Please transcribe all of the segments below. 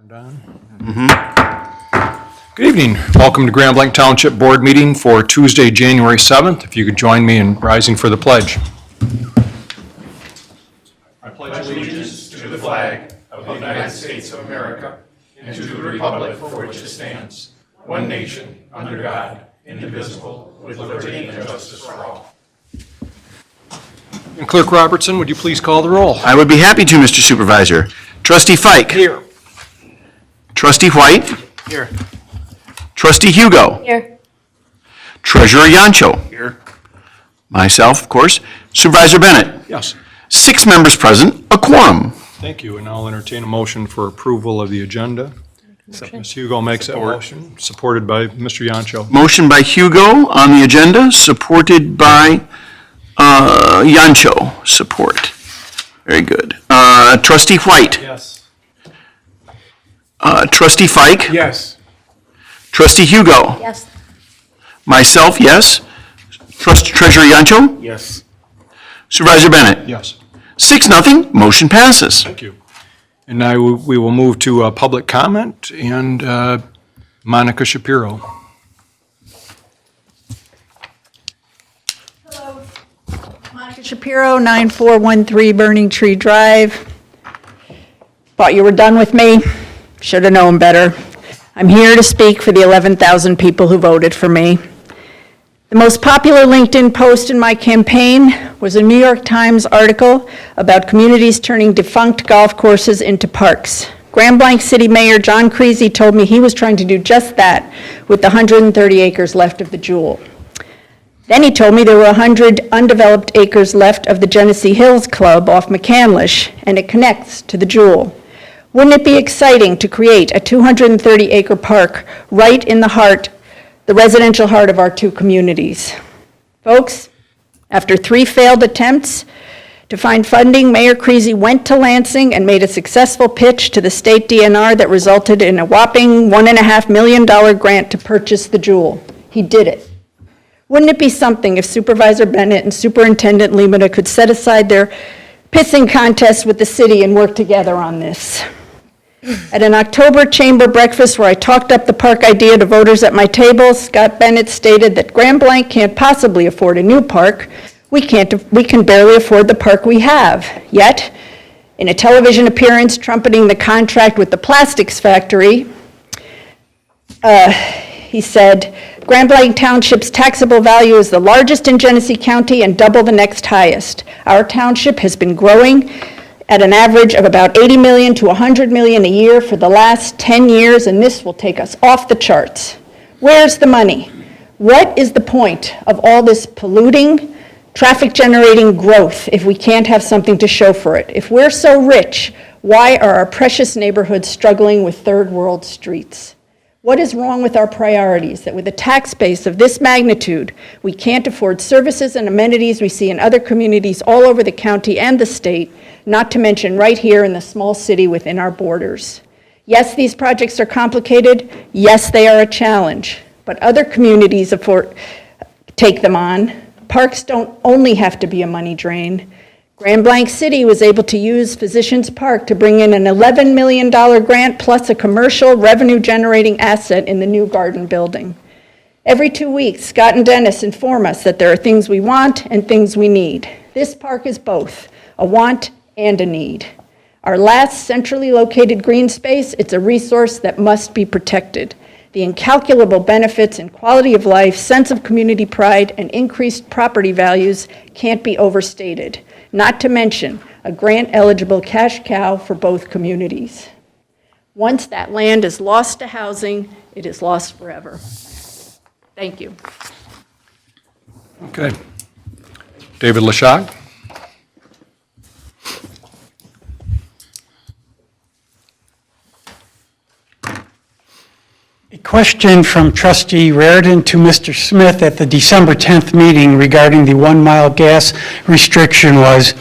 Good evening. Welcome to Grand Blanc Township Board meeting for Tuesday, January 7th. If you could join me in rising for the pledge. I pledge allegiance to the flag of the United States of America and to the republic for which it stands, one nation, under God, indivisible, with liberty and justice for all. And Clerk Robertson, would you please call the roll? I would be happy to, Mr. Supervisor. Trustee Fike. Here. Trustee White. Here. Trustee Hugo. Here. Treasurer Yancho. Here. Myself, of course. Supervisor Bennett. Yes. 6 members present, a quorum. Thank you. And I'll entertain a motion for approval of the agenda. Ms. Hugo makes that motion, supported by Mr. Yancho. Motion by Hugo on the agenda, supported by Yancho. Support. Very good. Trustee White. Yes. Trustee Fike. Yes. Trustee Hugo. Yes. Myself, yes. Treasurer Yancho. Yes. Supervisor Bennett. Yes. 6-0, motion passes. Thank you. And now we will move to public comment and Monica Shapiro. Hello. Monica Shapiro, 9413 Burning Tree Drive. Thought you were done with me. Should have known better. I'm here to speak for the 11,000 people who voted for me. The most popular LinkedIn post in my campaign was a New York Times article about communities turning defunct golf courses into parks. Grand Blanc City Mayor John Creasy told me he was trying to do just that with the 130 acres left of the Jewel. Then he told me there were 100 undeveloped acres left of the Genesee Hills Club off McCandlish, and it connects to the Jewel. Wouldn't it be exciting to create a 230-acre park right in the residential heart of our two communities? Folks, after 3 failed attempts to find funding, Mayor Creasy went to Lansing and made a successful pitch to the state DNR that resulted in a whopping $1.5 million grant to purchase the Jewel. He did it. Wouldn't it be something if Supervisor Bennett and Superintendent Limita could set aside their pissing contest with the city and work together on this? At an October chamber breakfast where I talked up the park idea to voters at my table, Scott Bennett stated that Grand Blanc can't possibly afford a new park. We can barely afford the park we have. Yet, in a television appearance trumpeting the contract with the plastics factory, he said, Grand Blanc Township's taxable value is the largest in Genesee County and double the next highest. Our township has been growing at an average of about 80 million to 100 million a year for the last 10 years, and this will take us off the charts. Where's the money? What is the point of all this polluting, traffic-generating growth if we can't have something to show for it? If we're so rich, why are our precious neighborhoods struggling with third world streets? What is wrong with our priorities that with a tax base of this magnitude, we can't afford services and amenities we see in other communities all over the county and the state, not to mention right here in the small city within our borders? Yes, these projects are complicated. Yes, they are a challenge, but other communities take them on. Parks don't only have to be a money drain. Grand Blanc City was able to use Physicians Park to bring in an $11 million grant plus a commercial revenue-generating asset in the new garden building. Every 2 weeks, Scott and Dennis inform us that there are things we want and things we need. This park is both a want and a need. Our last centrally located green space, it's a resource that must be protected. The incalculable benefits in quality of life, sense of community pride, and increased property values can't be overstated. Not to mention a grant-eligible cash cow for both communities. Once that land is lost to housing, it is lost forever. Thank you. Okay. David Lashog. A question from Trustee Raridan to Mr. Smith at the December 10th meeting regarding the 1 mile gas restriction was,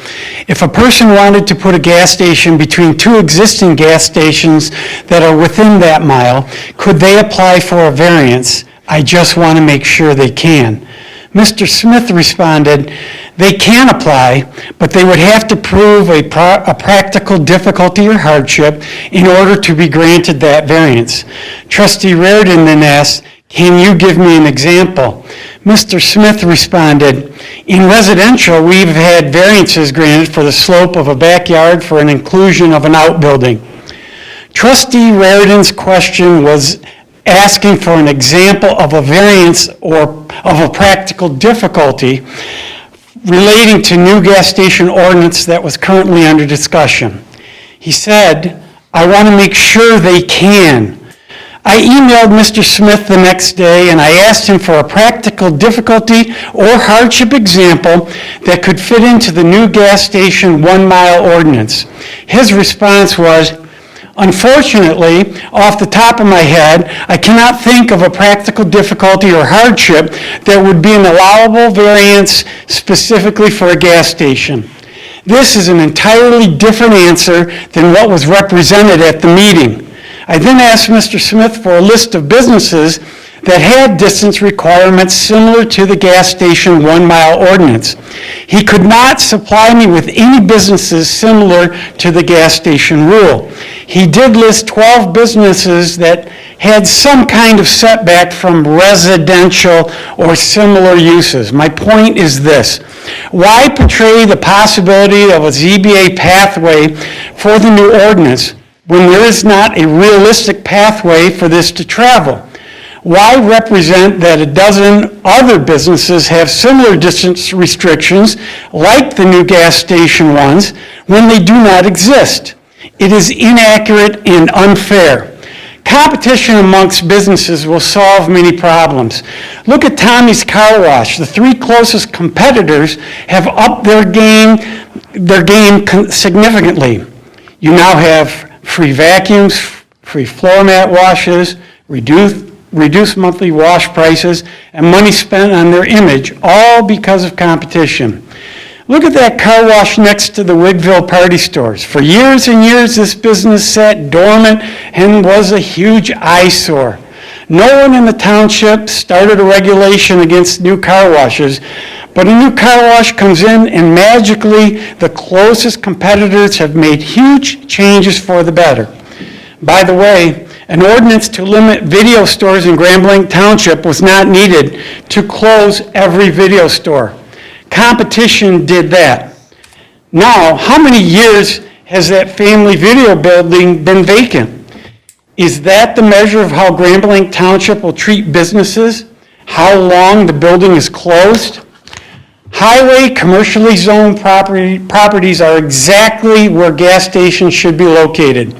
if a person wanted to put a gas station between 2 existing gas stations that are within that mile, could they apply for a variance? I just want to make sure they can. Mr. Smith responded, "They can apply, but they would have to prove a practical difficulty or hardship in order to be granted that variance." Trustee Reardon then asked, "Can you give me an example?" Mr. Smith responded, "In residential, we've had variances granted for the slope of a backyard for an inclusion of an outbuilding." Trustee Reardon's question was asking for an example of a variance or of a practical difficulty relating to new gas station ordinance that was currently under discussion. He said, "I want to make sure they can." I emailed Mr. Smith the next day and I asked him for a practical difficulty or hardship example that could fit into the new gas station 1 mile ordinance. His response was, "Unfortunately, off the top of my head, I cannot think of a practical difficulty or hardship that would be an allowable variance specifically for a gas station." This is an entirely different answer than what was represented at the meeting. I then asked Mr. Smith for a list of businesses that had distance requirements similar to the gas station 1 mile ordinance. He could not supply me with any businesses similar to the gas station rule. He did list 12 businesses that had some kind of setback from residential or similar uses. My point is this: why portray the possibility of a ZBA pathway for the new ordinance when there is not a realistic pathway for this to travel? Why represent that a dozen other businesses have similar distance restrictions like the new gas station ones when they do not exist? It is inaccurate and unfair. Competition amongst businesses will solve many problems. Look at Tommy's Car Wash. The 3 closest competitors have upped their game significantly. You now have free vacuums, free floor mat washes, reduced monthly wash prices, and money spent on their image, all because of competition. Look at that car wash next to the Wigville party stores. For years and years, this business sat dormant and was a huge eyesore. No one in the township started a regulation against new car washes, but a new car wash comes in and magically the closest competitors have made huge changes for the better. By the way, an ordinance to limit video stores in Grand Blanc Township was not needed to close every video store. Competition did that. Now, how many years has that family video building been vacant? Is that the measure of how Grand Blanc Township will treat businesses? How long the building is closed? Highway, commercially zoned properties are exactly where gas stations should be located.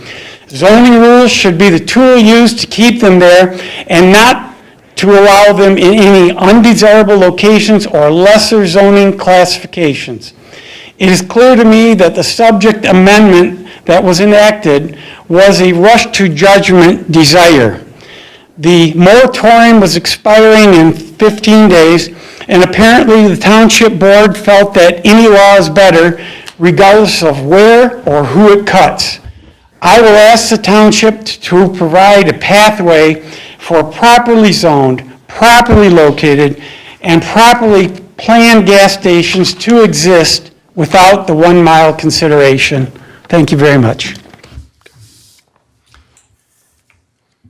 Zoning rules should be the tool used to keep them there and not to allow them in any undesirable locations or lesser zoning classifications. It is clear to me that the subject amendment that was enacted was a rush to judgment desire. The moratorium was expiring in 15 days, and apparently the township board felt that any law is better regardless of where or who it cuts. I will ask the township to provide a pathway for properly zoned, properly located, and properly planned gas stations to exist without the 1 mile consideration. Thank you very much.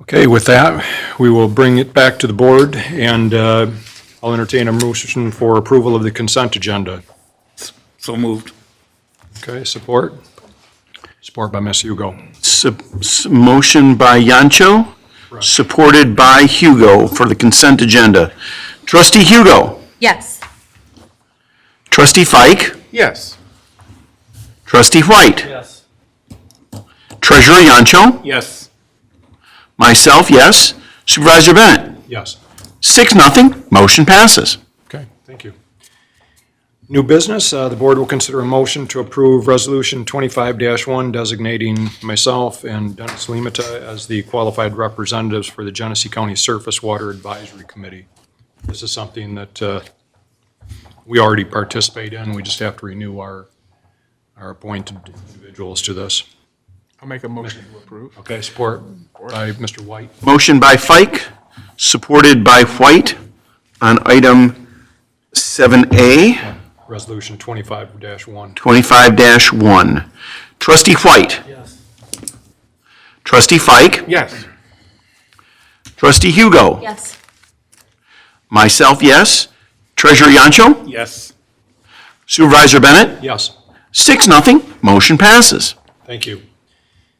Okay, with that, we will bring it back to the board, and I'll entertain a motion for approval of the consent agenda. So moved. Okay, support? Support by Ms. Hugo. Motion by Yancho, supported by Hugo for the consent agenda. Trustee Hugo. Yes. Trustee Fike. Yes. Trustee White. Yes. Treasurer Yancho. Yes. Myself, yes. Supervisor Bennett. Yes. 6-0, motion passes. Okay, thank you. New business, the board will consider a motion to approve Resolution 25-1 designating myself and Dennis Limata as the qualified representatives for the Genesee County Surface Water Advisory Committee. This is something that we already participate in. We just have to renew our appointed individuals to this. I'll make a motion to approve. Okay, support by Mr. White. Motion by Fike, supported by White on item 7A, Resolution 25-1. 25-1. Trustee White? Yes. Trustee Fike? Yes. Trustee Hugo? Yes. Myself, yes. Treasurer Yancho? Yes. Supervisor Bennett? Yes. 6-0, motion passes. Thank you.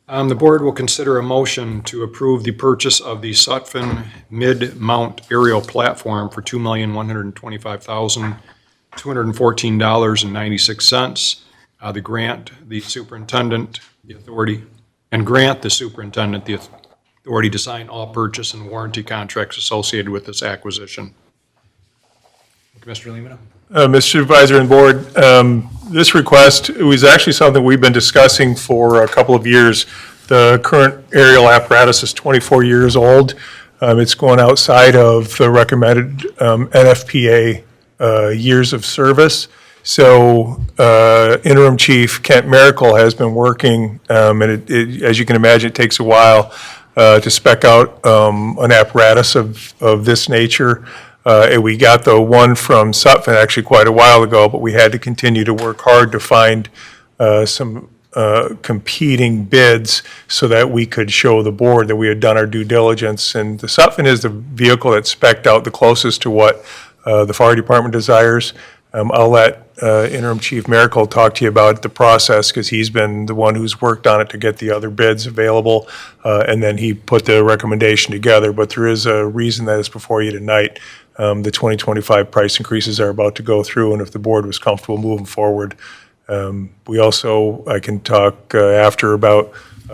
The board will consider a motion to approve the purchase of the Sutphen Mid-Mount Aerial Platform for $2,125,214.96. The grant the superintendent the authority, and grant the superintendent the authority to sign all purchase and warranty contracts associated with this acquisition. Mr. Lehman? Mr. Supervisor and Board, this request was actually something we've been discussing for a couple of years. The current aerial apparatus is 24 years old. It's going outside of the recommended NFPA years of service. So Interim Chief Kent Miracle has been working, and as you can imagine, it takes a while to spec out an apparatus of this nature. And we got the one from Sutphen actually quite a while ago, but we had to continue to work hard to find some competing bids so that we could show the board that we had done our due diligence. And the Sutphen is the vehicle that's spec'd out the closest to what the fire department desires. I'll let Interim Chief Miracle talk to you about the process, because he's been the one who's worked on it to get the other bids available, and then he put the recommendation together. But there is a reason that it's before you tonight. The 2025 price increases are about to go through, and if the board was comfortable moving forward. We also, I can talk after about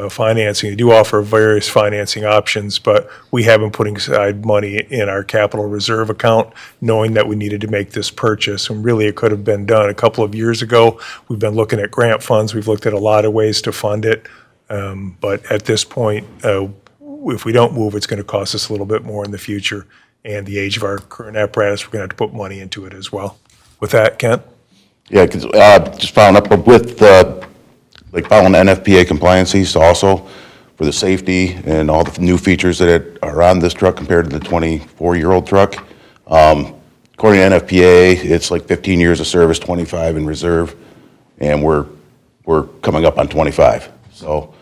financing. We do offer various financing options, but we have been putting aside money in our capital reserve account, knowing that we needed to make this purchase. And really, it could have been done a couple of years ago. We've been looking at grant funds. We've looked at a lot of ways to fund it. But at this point, if we don't move, it's going to cost us a little bit more in the future. And the age of our current apparatus, we're going to have to put money into it as well. With that, Kent? Yeah, 'cause, just following up with, like following NFPA compliances also for the safety and all the new features that are on this truck compared to the 24-year-old truck. According to NFPA, it's like 15 years of service, 25 in reserve, and we're coming up on 25. So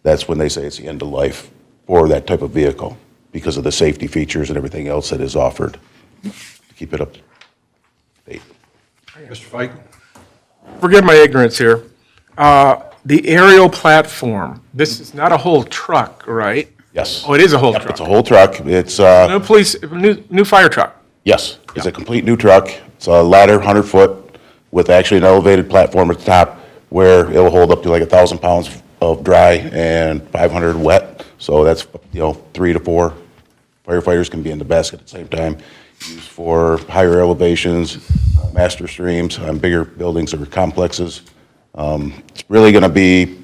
that's when they say it's the end of life for that type of vehicle because of the safety features and everything else that is offered to keep it up to date. Mr. Fike? Forgive my ignorance here. The aerial platform, this is not a whole truck, right? Yes. Oh, it is a whole Yep, truck. it's a whole truck. It's, New police, new fire truck. yes, it's a complete new truck. It's a ladder, 100-foot, with actually an elevated platform at the top where it'll hold up to like 1,000 pounds of dry and 500 wet. So that's, 3 to 4 firefighters can be in the basket at the same time. Used for higher elevations, master streams, bigger buildings or complexes. It's really going to be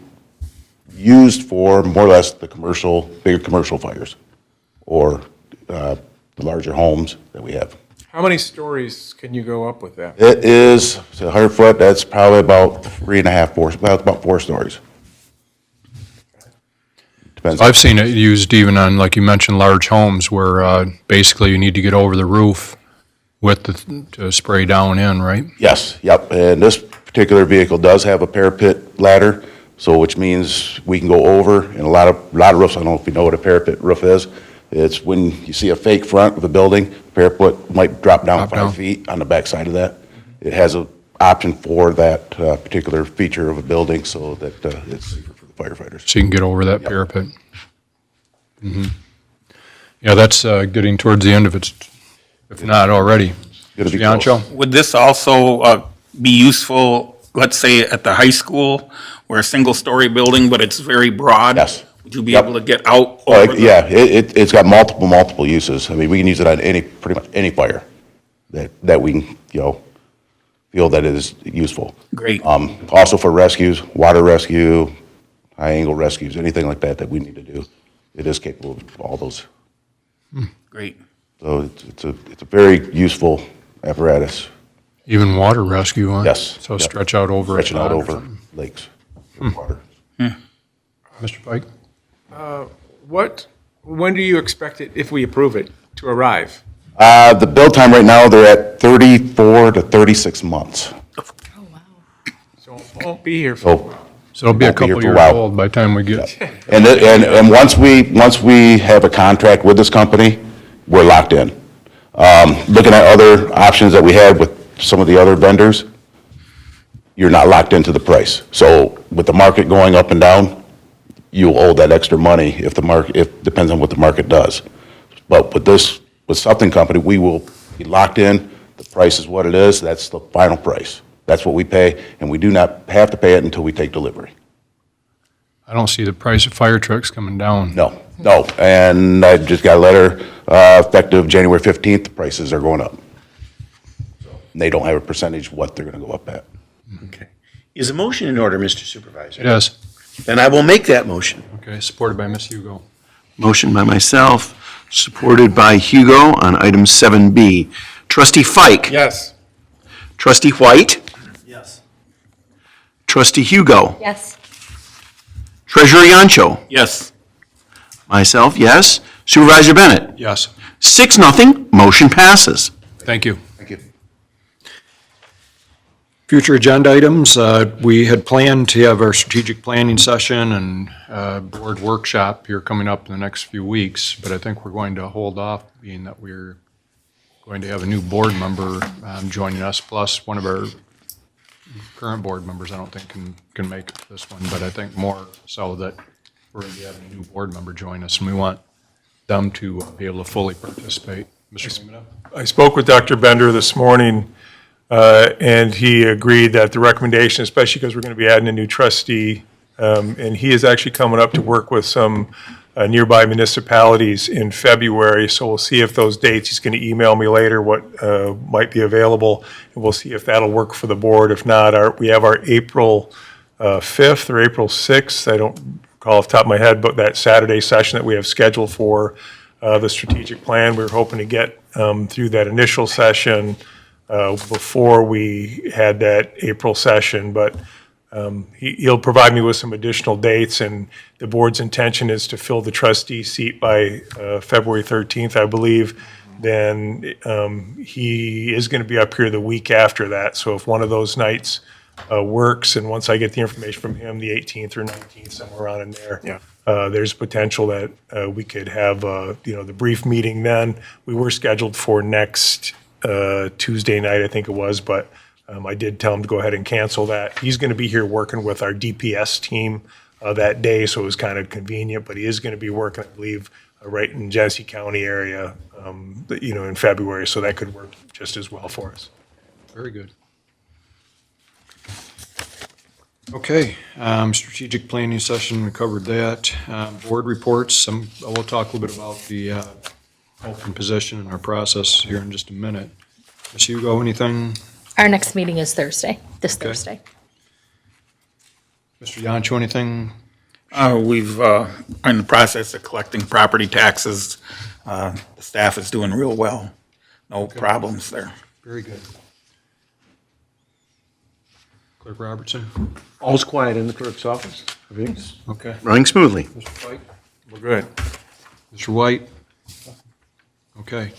used for more or less the bigger commercial fires or the larger homes that we have. How many stories can you go up with that? It is, it's 100 foot, that's probably about 3.5, about 4 stories. Depends. I've seen it used even on, like you mentioned, large homes where basically you need to get over the roof to spray down in, right? Yes, yep, and this particular vehicle does have a parapet ladder, so which means we can go over, and a lot of roofs, I don't know if you know what a parapet roof is. It's when you see a fake front of a building, parapet might drop down 5 feet on the back side of that. It has an option for that particular feature of a building so that it's safer for the firefighters. So you can get over that parapet. Mhm. Yeah, that's getting towards the end of it, if not already. Gonna be Mr. Yancho? Would this also be useful, let's say, at the high school, where a single-story building, but it's very broad? Yes. Would you be Yep. able to get out Oh, over the? yeah, it's got multiple uses. I mean, we can use it on pretty much any fire that we can, feel that it is useful. Great. Also for rescues, water rescue, high-angle rescues, anything like that we need to do. It is capable of all those. Great. So it's a very useful apparatus, Even water rescue, huh? Yes. So Yep. stretch out over. a stretching out pond or over something. lakes, water. Mr. Pike? When do you expect it, if we approve it, to arrive? The build time right now, they're at 34 to 36 months. So it won't be here. So, So it'll be a Won't be here couple for a years while. old by the time we get. and once we have a contract with this company, we're locked in. Looking at other options that we had with some of the other vendors, you're not locked into the price. So with the market going up and down, you'll owe that extra money if depends on what the market does. But with something company, we will be locked in. The price is what it is. That's the final price. That's what we pay, and we do not have to pay it until we take delivery. I don't see the price of fire trucks coming down. No. And I just got a letter, effective January 15th, the prices are going up. And they don't have a percentage what they're gonna go up at. Okay. Is a motion in order, Mr. Supervisor? Yes. Then I will make that motion. Okay, supported by Ms. Hugo. Motion by myself, supported by Hugo on item 7B. Trustee Fike? Yes. Trustee White? Yes. Trustee Hugo? Yes. Treasurer Yancho? Yes. Myself, yes. Supervisor Bennett? Yes. 6-0, motion passes. Thank you. Thank you. Future agenda items, we had planned to have our strategic planning session and board workshop here coming up in the next few weeks, but I think we're going to hold off, being that we're going to have a new board member joining us, plus one of our current board members, I don't think can make it this one, but I think more so that we're going to be having a new board member join us, and we want them to be able to fully participate. Mr. Limina? I spoke with Dr. Bender this morning, and he agreed that the recommendation, especially because we're going to be adding a new trustee, and he is actually coming up to work with some nearby municipalities in February, so we'll see if those dates, he's going to email me later what might be available, and we'll see if that'll work for the board. If not, we have our April 5th or April 6th, I don't recall off the top of my head, but that Saturday session that we have scheduled for the strategic plan, we were hoping to get through that initial session before we had that April session, but he'll provide me with some additional dates, and the board's intention is to fill the trustee seat by February 13th, I believe. Then he is going to be up here the week after that, so if one of those nights works, and once I get the information from him, the 18th or 19th, somewhere around in there, there's potential that we could have, the brief meeting then. We were scheduled for next Tuesday night, I think it was, but I did tell him to go ahead and cancel that. He's going to be here working with our DPS team that day, so it was kind of convenient, but he is going to be working, I believe, right in Genesee County area, in February, so that could work just as well for us. Very good. Okay, strategic planning session, we covered that. Board reports, we'll talk a little bit about the open position and our process here in just a minute. Ms. Hugo, anything? Our next meeting is Thursday, this Okay. Thursday. Mr. Yancho, anything? We've, are in the process of collecting property taxes. The staff is doing real well. No problems there. Very good. Clerk Robertson? All's quiet in the clerk's office. Everything's Okay. running smoothly. Mr. White? We're good. Mr. White? Okay,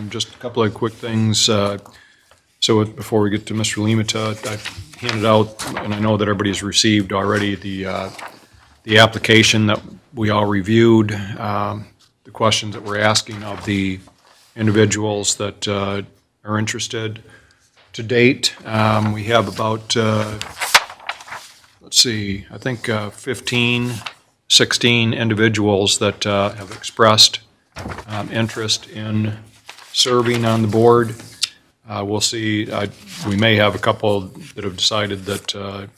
just a couple of quick things. So before we get to Mr. Limita, I handed out, and I know that everybody's received already, the application that we all reviewed, the questions that we're asking of the individuals that are interested. To date, we have about, let's see, I think 15, 16 individuals that have expressed interest in serving on the board. We'll see, we may have a couple that have decided that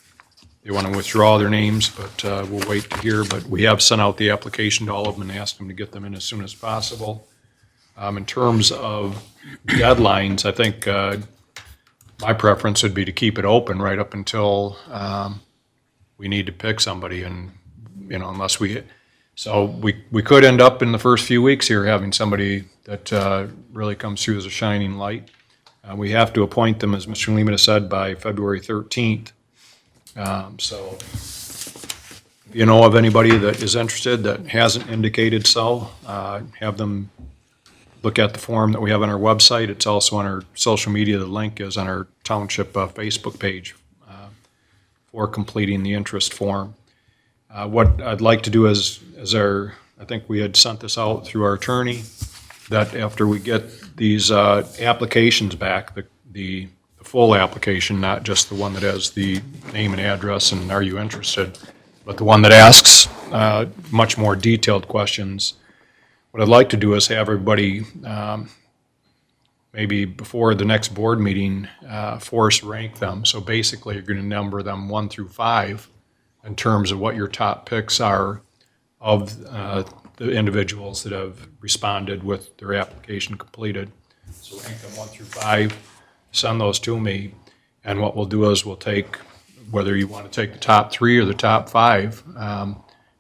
they want to withdraw their names, but we'll wait to hear. But we have sent out the application to all of them and asked them to get them in as soon as possible. In terms of deadlines, I think my preference would be to keep it open right up until we need to pick somebody, and, unless so we could end up in the first few weeks here having somebody that really comes through as a shining light. We have to appoint them, as Mr. Lehman has said, by February 13th. So if you know of anybody that is interested that hasn't indicated so, have them look at the form that we have on our website. It's also on our social media. The link is on our Township Facebook page for completing the interest form. What I'd like to do is I think we had sent this out through our attorney, that after we get these applications back, the full application, not just the one that has the name and address and are you interested, but the one that asks much more detailed questions. What I'd like to do is have everybody, maybe before the next board meeting, force rank them. So basically, you're going to number them 1 through 5 in terms of what your top picks are of the individuals that have responded with their application completed. So rank them 1 through 5, send those to me, and what we'll do is we'll take, whether you want to take the top 3 or the top 5,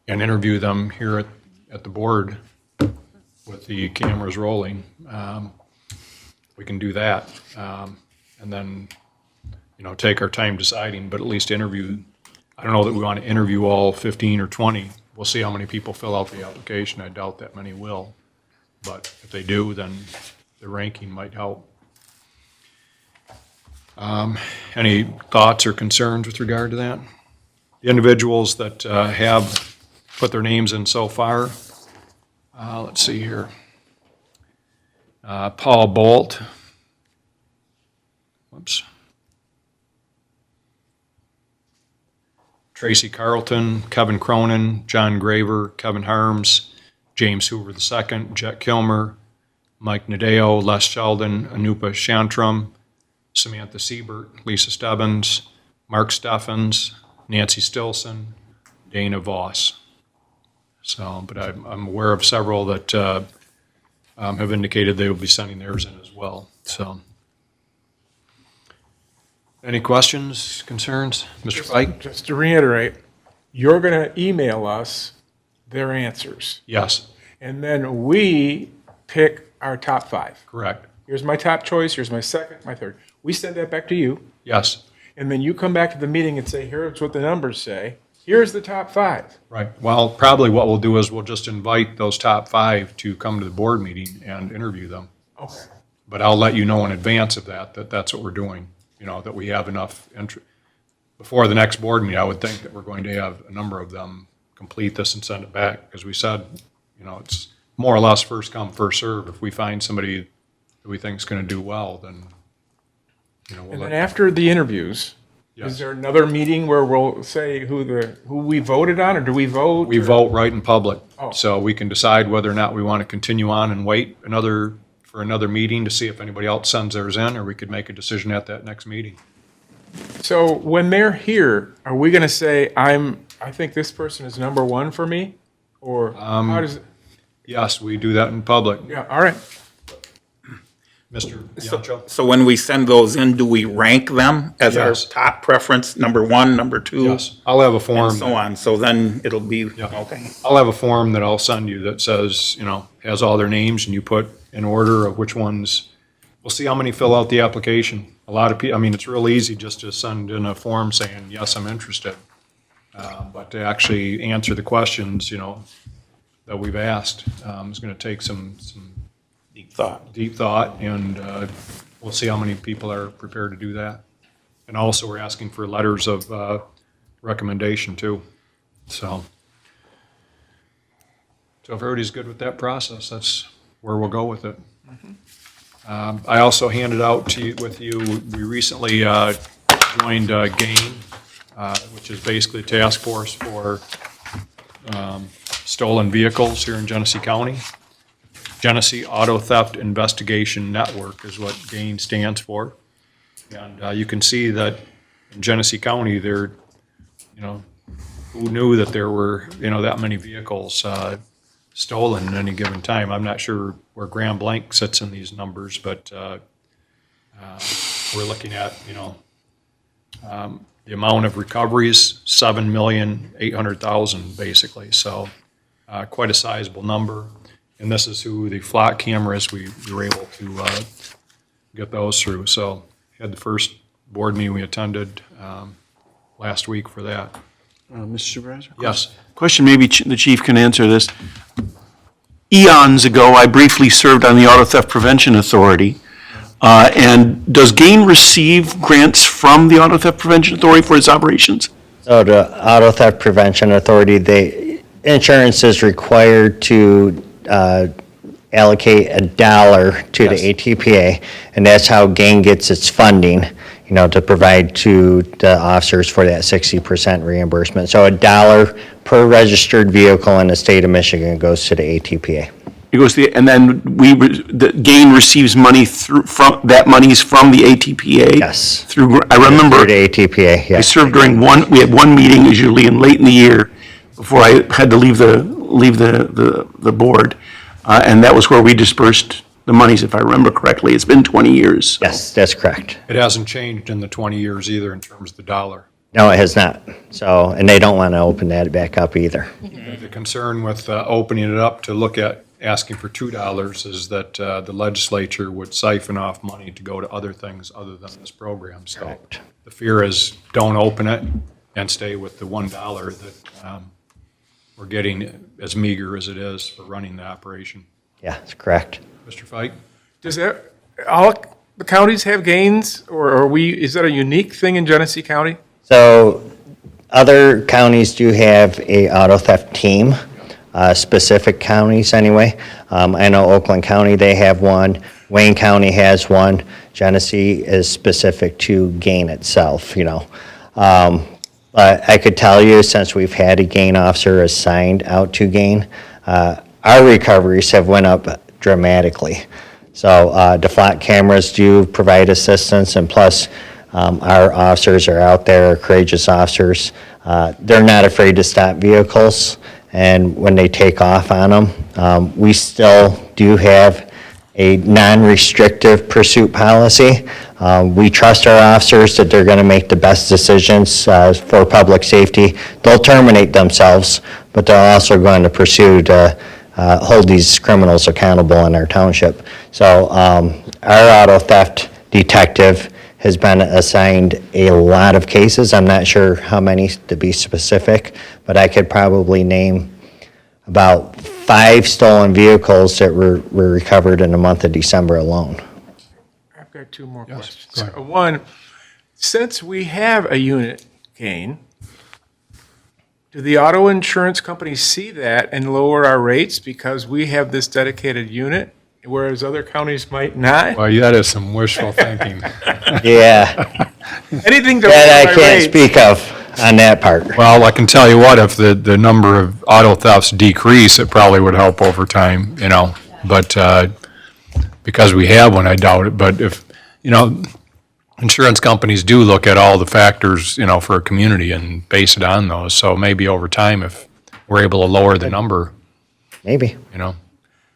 and interview them here at the board with the cameras rolling. We can do that, and then, take our time deciding, but at least interview. I don't know that we want to interview all 15 or 20. We'll see how many people fill out the application. I doubt that many will, but if they do, then the ranking might help. Any thoughts or concerns with regard to that? The individuals that have put their names in so far, let's see here. Paul Bolt. Whoops. Tracy Carlton, Kevin Cronin, John Graver, Kevin Harms, James Hoover II, Jet Kilmer, Mike Nadeo, Les Sheldon, Anupa Shantram, Samantha Siebert, Lisa Stebbins, Mark Steffens, Nancy Stilson, Dana Voss. So, but I'm aware of several that have indicated they will be sending theirs in as well. So, any questions, concerns? Mr. Fike? Just to reiterate, you're going to email us their answers, Yes, and then we pick our top 5. correct. Here's my top choice, here's my second, my third. We send that back to you, Yes, and then you come back to the meeting and say, here's what the numbers say. Here's the top 5. right. Well, probably what we'll do is we'll just invite those top 5 to come to the board meeting and interview them. Okay. But I'll let you know in advance of that that's what we're doing, that we have enough before the next board meeting. I would think that we're going to have a number of them complete this and send it back. As we said, it's more or less first come, first serve. If we find somebody that we think is going to do well, then, we'll And then let. after the interviews, Yes. is there another meeting where we'll say who we voted on, or do we vote? We vote right in public. Oh. So we can decide whether or not we want to continue on and wait for another meeting to see if anybody else sends theirs in, or we could make a decision at that next meeting. So when they're here, are we going to say, I think this person is number 1 for me? Or how does it? Yes, we do that in public. Yeah, all right. Mr. Yancho? So when we send those in, do we rank them as our Yes. top preference, number 1, number 2? Yes, I'll have a form. And so on, so then it'll be, Yeah. okay. I'll have a form that I'll send you that says, has all their names, and you put in order of which ones. We'll see how many fill out the application. A lot of people, it's real easy just to send in a form saying, yes, I'm interested. But to actually answer the questions, that we've asked, is going to take some Deep thought. deep thought, and we'll see how many people are prepared to do that. And also, we're asking for letters of recommendation, too. So if everybody's good with that process, that's where we'll go with it. I also handed out with you, we recently joined GAIN, which is basically a task force for stolen vehicles here in Genesee County. Genesee Auto Theft Investigation Network is what GAIN stands for. And you can see that in Genesee County, who knew that there were, that many vehicles stolen at any given time. I'm not sure where Grand Blanc sits in these numbers, but we're looking at, the amount of recoveries, 7,800,000 basically. So quite a sizable number. And this is who the flock cameras, we were able to get those through. So had the first board meeting we attended last week for that. Mr. Supervisor? Yes. Question, maybe the chief can answer this. eons ago, I briefly served on the Auto Theft Prevention Authority. And does Gain receive grants from the Auto Theft Prevention Authority for its operations? So the Auto Theft Prevention Authority, insurance is required to allocate $1 to the ATPA, and that's how Gain gets its funding, to provide to the officers for that 60% reimbursement. So $1 per registered vehicle in the state of Michigan goes to the ATPA. It goes to and then the Gain receives money that money's from the ATPA? Yes. I remember. Through the ATPA, I yes. served we had one meeting usually late in the year before I had to leave the board. And that was where we dispersed the monies, if I remember correctly. It's been 20 years. So. Yes, that's correct. It hasn't changed in the 20 years either in terms of the dollar. No, it has not. So, and they don't want to open that back up either. The concern with opening it up to look at asking for $2 is that the legislature would siphon off money to go to other things other than this program. So Correct. the fear is don't open it and stay with the $1 that we're getting as meager as it is for running the operation. Yeah, that's correct. Mr. Fike? Does that, all the counties have gains, or is that a unique thing in Genesee County? So other counties do have a auto theft team, specific counties anyway. I know Oakland County, they have one. Wayne County has one. Genesee is specific to Gain itself, But I could tell you, since we've had a Gain officer assigned out to Gain, our recoveries have went up dramatically. So the flat cameras do provide assistance, and plus our officers are out there, courageous officers. They're not afraid to stop vehicles, and when they take off on them, we still do have a non-restrictive pursuit policy. We trust our officers that they're going to make the best decisions for public safety. They'll terminate themselves, but they're also going to pursue to hold these criminals accountable in our township. So our auto theft detective has been assigned a lot of cases. I'm not sure how many to be specific, but I could probably name about 5 stolen vehicles that were recovered in the month of December alone. I've got 2 more questions. One, since we have a unit gain, do the auto insurance companies see that and lower our rates because we have this dedicated unit, whereas other counties might not? Well, that is some wishful thinking. Yeah, Anything to that lower I our can't rates? speak of on that part. Well, I can tell you what, if the number of auto thefts decrease, it probably would help over time, But because we have one, I doubt it. But if, insurance companies do look at all the factors, for a community and base it on those. So maybe over time, if we're able to lower the number, Maybe.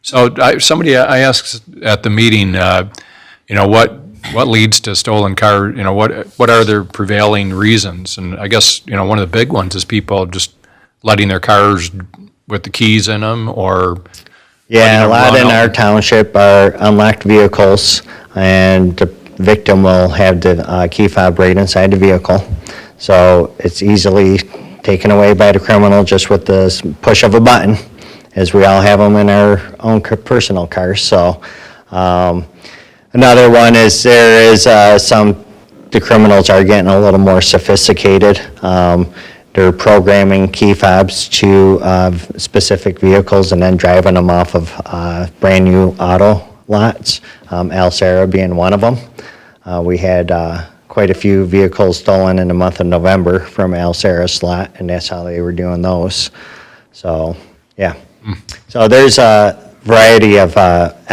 So I asked at the meeting, what leads to stolen car, what are their prevailing reasons? And I guess, one of the big ones is people just letting their cars with the keys in them or. Yeah, a lot run in out. our township are unlocked vehicles, and the victim will have the key fob right inside the vehicle. So it's easily taken away by the criminal just with the push of a button, as we all have them in our own personal cars. So another one is there is the criminals are getting a little more sophisticated. They're programming key fobs to specific vehicles and then driving them off of brand-new auto lots, Alcera being one of them. We had quite a few vehicles stolen in the month of November from Alcera's lot, and that's how they were doing those. So, yeah. So there's a variety of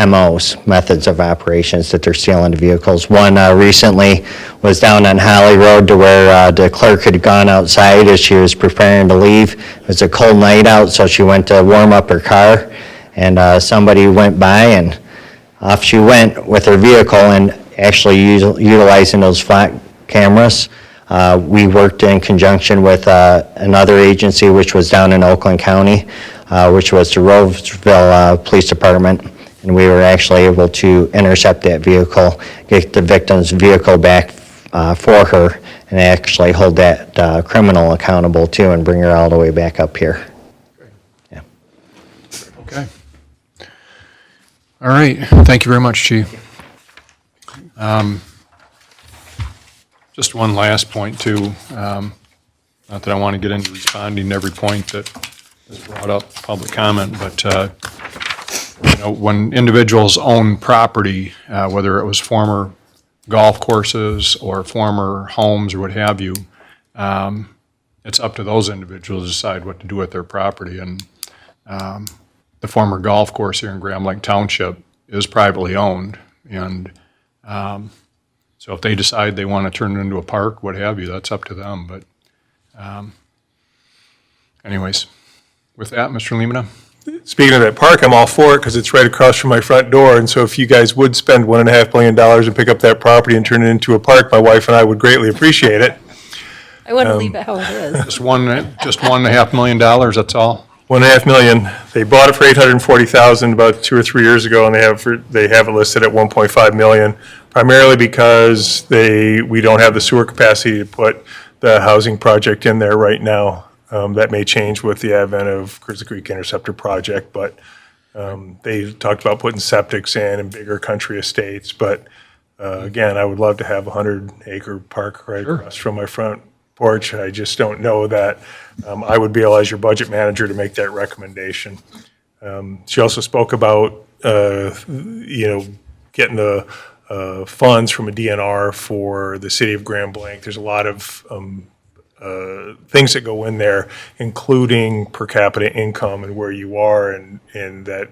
MOs, methods of operations, that they're stealing the vehicles. One recently was down on Holly Road to where the clerk had gone outside as she was preparing to leave. It was a cold night out, so she went to warm up her car, and somebody went by, and off she went with her vehicle, and actually utilizing those flat cameras. We worked in conjunction with another agency, which was down in Oakland County, which was the Roseville Police Department, and we were actually able to intercept that vehicle, get the victim's vehicle back for her, and actually hold that criminal accountable too, and bring her all the way back up here. Okay. All right, thank you very much, Chief. Just one last point, too. Not that I want to get into responding to every point that is brought up, public comment, but, when individuals own property, whether it was former golf courses or former homes or what have you, it's up to those individuals to decide what to do with their property. And the former golf course here in Grand Blanc Township is privately owned. And so if they decide they want to turn it into a park, what have you, that's up to them. But anyways, with that, Mr. Lemata? Speaking of that park, I'm all for it because it's right across from my front door. And so if you guys would spend $1.5 million and pick up that property and turn it into a park, my wife and I would greatly appreciate it. I want to leave it how it is. Just $1.5 million, that's all? $1.5 million. They bought it for $840,000 about 2 or 3 years ago, and they have it listed at $1.5 million, primarily because we don't have the sewer capacity to put the housing project in there right now. That may change with the advent of Grizzly Creek Interceptor project, but they talked about putting septics in and bigger country estates. But again, I would love to have a 100-acre park right across from my front porch. I just don't know that I would be able, as your budget manager, to make that recommendation. She also spoke about, getting the funds from a DNR for the city of Grand Blanc. There's a lot of things that go in there, including per capita income and where you are, and that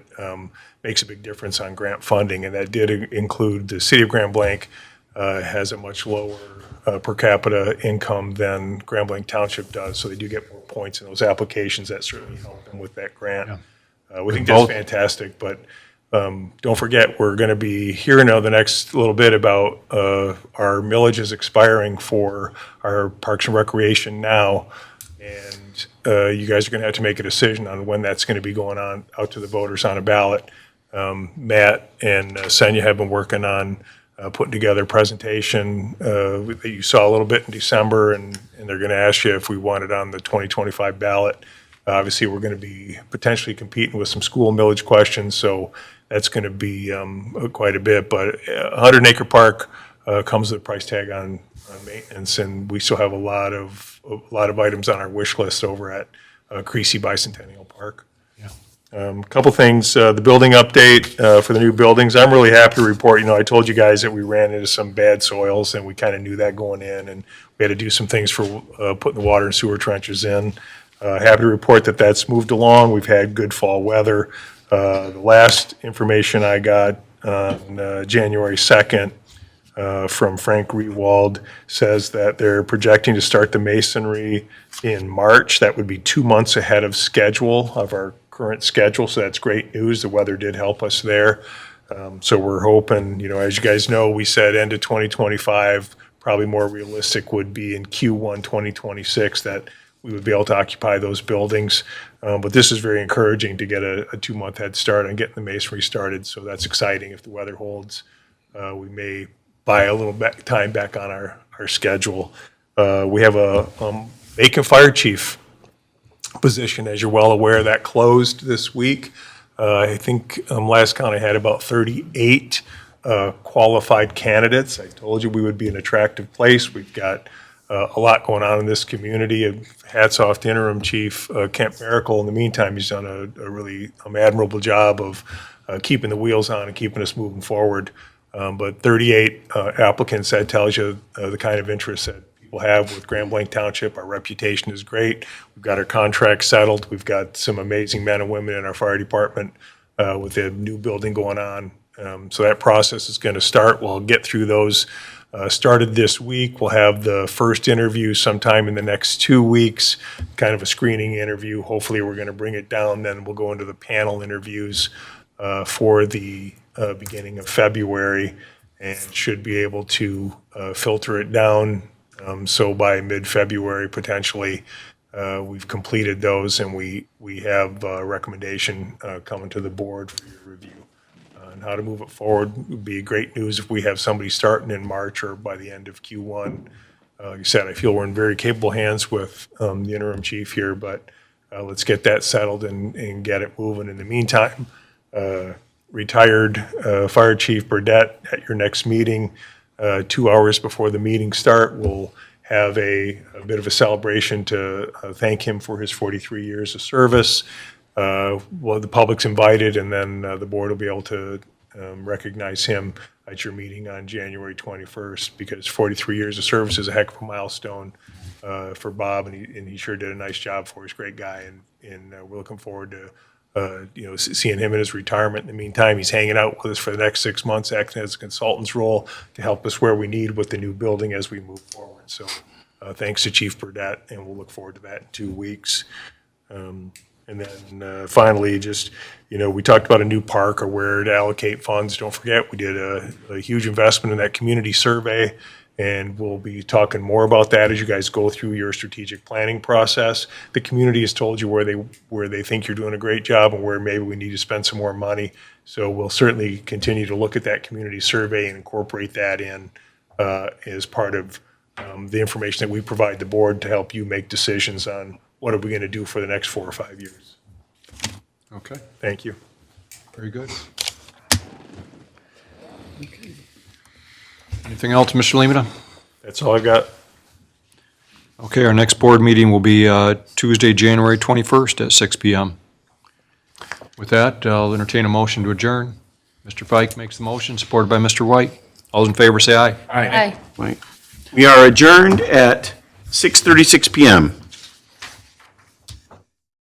makes a big difference on grant funding. And that did include the city of Grand Blanc has a much lower per capita income than Grand Blanc Township does, so they do get more points in those applications. That certainly helped them with that grant. We think that's fantastic, but don't forget, we're going to be hearing the next little bit about our millage is expiring for our Parks and Recreation now, and you guys are going to have to make a decision on when that's going to be going on out to the voters on a ballot. Matt and Senya have been working on putting together a presentation that you saw a little bit in December, and they're going to ask you if we want it on the 2025 ballot. Obviously, we're going to be potentially competing with some school millage questions, so that's going to be quite a bit. But a 100-acre park comes with a price tag on maintenance, and we still have a lot of items on our wish list over at Creasy Bicentennial Park. A couple things, the building update for the new buildings. I'm really happy to report, I told you guys that we ran into some bad soils, and we kind of knew that going in, and we had to do some things for putting the water and sewer trenches in. Happy to report that that's moved along. We've had good fall weather. The last information I got on January 2nd from Frank Rewald says that they're projecting to start the masonry in March. That would be 2 months ahead of schedule, of our current schedule, so that's great news. The weather did help us there. So we're hoping, as you guys know, we said end of 2025, probably more realistic would be in Q1 2026 that we would be able to occupy those buildings. But this is very encouraging to get a 2-month head start on getting the masonry started, so that's exciting. If the weather holds, we may buy a little time back on our schedule. We have a vacant fire chief position, as you're well aware, that closed this week. I think last count I had about 38 qualified candidates. I told you we would be an attractive place. We've got a lot going on in this community. Hats off to interim chief Kent Miracle. In the meantime, he's done a really admirable job of keeping the wheels on and keeping us moving forward. But 38 applicants, that tells you the kind of interest that people have with Grand Blanc Township. Our reputation is great. We've got our contract settled. We've got some amazing men and women in our fire department with the new building going on. So that process is going to start. We'll get through those. Started this week. We'll have the first interview sometime in the next 2 weeks, kind of a screening interview. Hopefully, we're going to bring it down. Then we'll go into the panel interviews for the beginning of February, and should be able to filter it down. So by mid-February, potentially, we've completed those, and we have a recommendation coming to the board for your review. And how to move it forward would be great news if we have somebody starting in March or by the end of Q1. Like I said, I feel we're in very capable hands with the interim chief here, but let's get that settled and get it moving. In the meantime, retired Fire Chief Burdette at your next meeting. 2 hours before the meeting start, we'll have a bit of a celebration to thank him for his 43 years of service. Well, the public's invited, and then the board will be able to recognize him at your meeting on January 21st, because 43 years of service is a heck of a milestone for Bob, and he sure did a nice job for us. Great guy, and we're looking forward to seeing him in his retirement. In the meantime, he's hanging out with us for the next 6 months, acting as a consultant's role to help us where we need with the new building as we move forward. So thanks to Chief Burdette, and we'll look forward to that in 2 weeks. And then finally, just, we talked about a new park or where to allocate funds. Don't forget, we did a huge investment in that community survey, and we'll be talking more about that as you guys go through your strategic planning process. The community has told you where they think you're doing a great job and where maybe we need to spend some more money. So we'll certainly continue to look at that community survey and incorporate that in as part of the information that we provide the board to help you make decisions on what are we going to do for the next 4 or 5 years. Okay, Thank you. very good. Anything else, Mr. Lemata? That's all I've got. Okay, our next board meeting will be Tuesday, January 21st at 6 PM. With that, I'll entertain a motion to adjourn. Mr. Fike makes the motion, supported by Mr. White. All those in favor say aye. Aye. Right. We are adjourned at 6:36 PM.